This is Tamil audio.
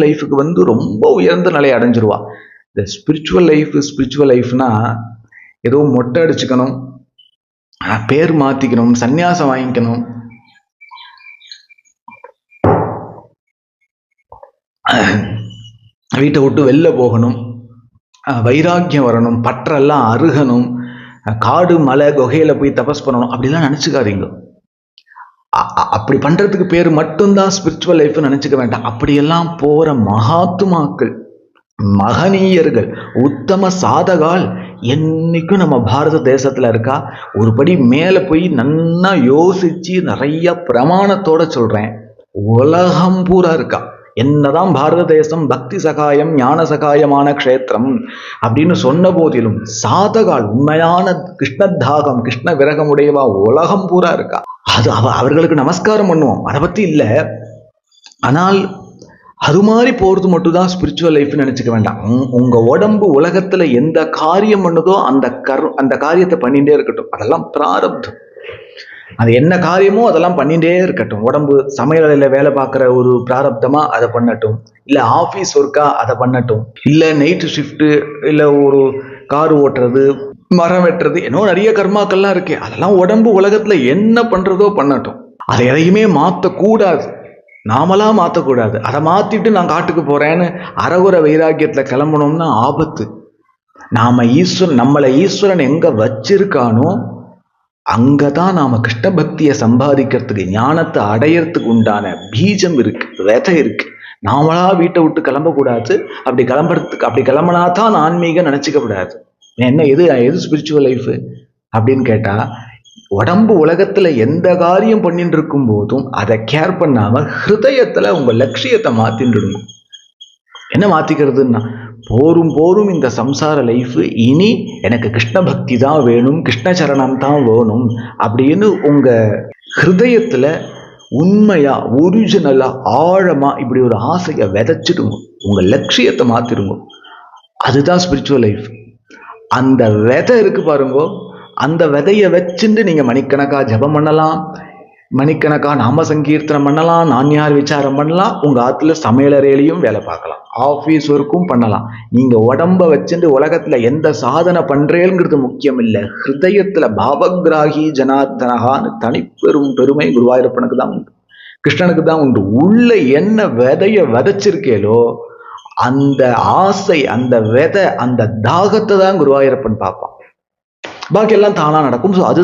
லைஃபுக்கு வந்து ரொம்ப உயர்ந்த நிலையை அடைஞ்சிருவா. இந்த ஸ்பிரிச்சுவல் லைஃப்னா ஏதோ மொட்டை அடிச்சுக்கணும், பேர் மாத்திக்கணும், சந்நியாசம் வாங்கிக்கணும், வீட்டை விட்டு வெளில போகணும், வைராக்கியம் வரணும், பற்றெல்லாம் அருகணும், காடு மலை குகையில போய் தபஸ் பண்ணணும், அப்படிலாம் நினைச்சுக்காதீங்க. அப்படி பண்றதுக்கு பேர் மட்டும்தான் ஸ்பிரிச்சுவல் லைஃப் நினைச்சுக்க வேண்டாம். அப்படியெல்லாம் போற மகாத்மாக்கள், மகனீயர்கள், உத்தம சாதகால் என்னைக்கும் நம்ம பாரத தேசத்துல இருக்கா. ஒரு படி மேல போய் நன்னா யோசிச்சு நிறைய பிரமாணத்தோட சொல்றேன், உலகம் பூரா இருக்கா. என்னதான் பாரத தேசம் பக்தி சகாயம் ஞான சகாயமான க்ஷேத்திரம் அப்படின்னு சொன்ன போதிலும் சாதகால் உண்மையான கிருஷ்ணதாகம் கிருஷ்ண விரகமுடையவா உலகம் பூரா இருக்கா. அது அவர்களுக்கு நமஸ்காரம் பண்ணுவோம், அதை பத்தி இல்லை. ஆனால் அது மாதிரி போறது மட்டும் தான் ஸ்பிரிச்சுவல் லைஃப் நினைச்சுக்க வேண்டாம். உங்க உடம்பு உலகத்துல எந்த காரியம் பண்ணுதோ அந்த காரியத்தை பண்ணிட்டே இருக்கட்டும். அதெல்லாம் பிராரப்தம். அது என்ன காரியமோ அதெல்லாம் பண்ணிட்டே இருக்கட்டும். உடம்பு சமையலையில வேலை பார்க்குற ஒரு பிராரப்தமா அதை பண்ணட்டும், இல்லை ஆஃபீஸ் ஒர்க்கா அதை பண்ணட்டும், இல்லை நைட்டு ஷிஃப்ட்டு, இல்லை ஒரு கார் ஓட்டுறது, மரம் வெட்டுறது, இன்னும் நிறைய கர்மாக்கள்லாம் இருக்கு. அதெல்லாம் உடம்பு உலகத்துல என்ன பண்றதோ பண்ணட்டும். அதை எதையுமே மாற்றக்கூடாது, நாமளாம் மாற்றக்கூடாது. அதை மாத்திட்டு நான் காட்டுக்கு போறேன்னு அறகுற வைராக்கியத்துல கிளம்பணும்னா ஆபத்து. நம்மளை ஈஸ்வரன் எங்க வச்சிருக்கானோ அங்கதான் நாம கிருஷ்ண பக்தியை சம்பாதிக்கிறதுக்கு, ஞானத்தை அடையறதுக்கு உண்டான பீஜம் இருக்கு, விதை இருக்கு. நாமளா வீட்டை விட்டு கிளம்பக்கூடாது. அப்படி கிளம்பினாதான் ஆன்மீகம் நினைச்சுக்க கூடாது. என்ன எது ஸ்பிரிச்சுவல் லைஃப் அப்படின்னு கேட்டா, உடம்பு உலகத்துல எந்த காரியம் பண்ணிட்டு இருக்கும் போதும் அதை கேர் பண்ணாம ஹிருதயத்துல உங்க லட்சியத்தை மாத்தின்றுடுங்க. என்ன மாத்திக்கிறதுன்னா, போரும் இந்த சம்சார லைஃப், இனி எனக்கு கிருஷ்ண பக்தி தான் வேணும், கிருஷ்ண சரணம் தான் வேணும் அப்படின்னு உங்க ஹிருதயத்துல உண்மையா ஒரிஜினலா ஆழமா இப்படி ஒரு ஆசையை விதைச்சிடுங்க. உங்க லட்சியத்தை மாத்திடுங்க. அதுதான் ஸ்பிரிச்சுவல் லைஃப். அந்த விதை இருக்கு பாருங்க, அந்த விதையை வச்சுட்டு நீங்க மணிக்கணக்கா ஜபம் பண்ணலாம், மணிக்கணக்கா நாம சங்கீர்த்தனம் பண்ணலாம், நான்யார் விசாரம் பண்ணலாம், உங்க ஆத்துல சமையலறையிலையும் வேலை பார்க்கலாம், ஆஃபீஸ் ஒர்க்கும் பண்ணலாம். நீங்க உடம்ப வச்சுட்டு உலகத்துல எந்த சாதனை பண்றேங்கிறது முக்கியம் இல்லை. ஹிருதயத்துல பாவகிராகி ஜனார்தனகான்னு தனிப்பெரும் பெருமை குருவாயூரப்பனுக்கு தான் உண்டு, கிருஷ்ணனுக்கு தான் உண்டு. உள்ள என்ன விதைய விதைச்சிருக்கேலோ அந்த ஆசை, அந்த விதை, அந்த தாகத்தை தான் குருவாயூரப்பன் பார்ப்பான். பாக்கி எல்லாம் தானா நடக்கும். ஸோ அது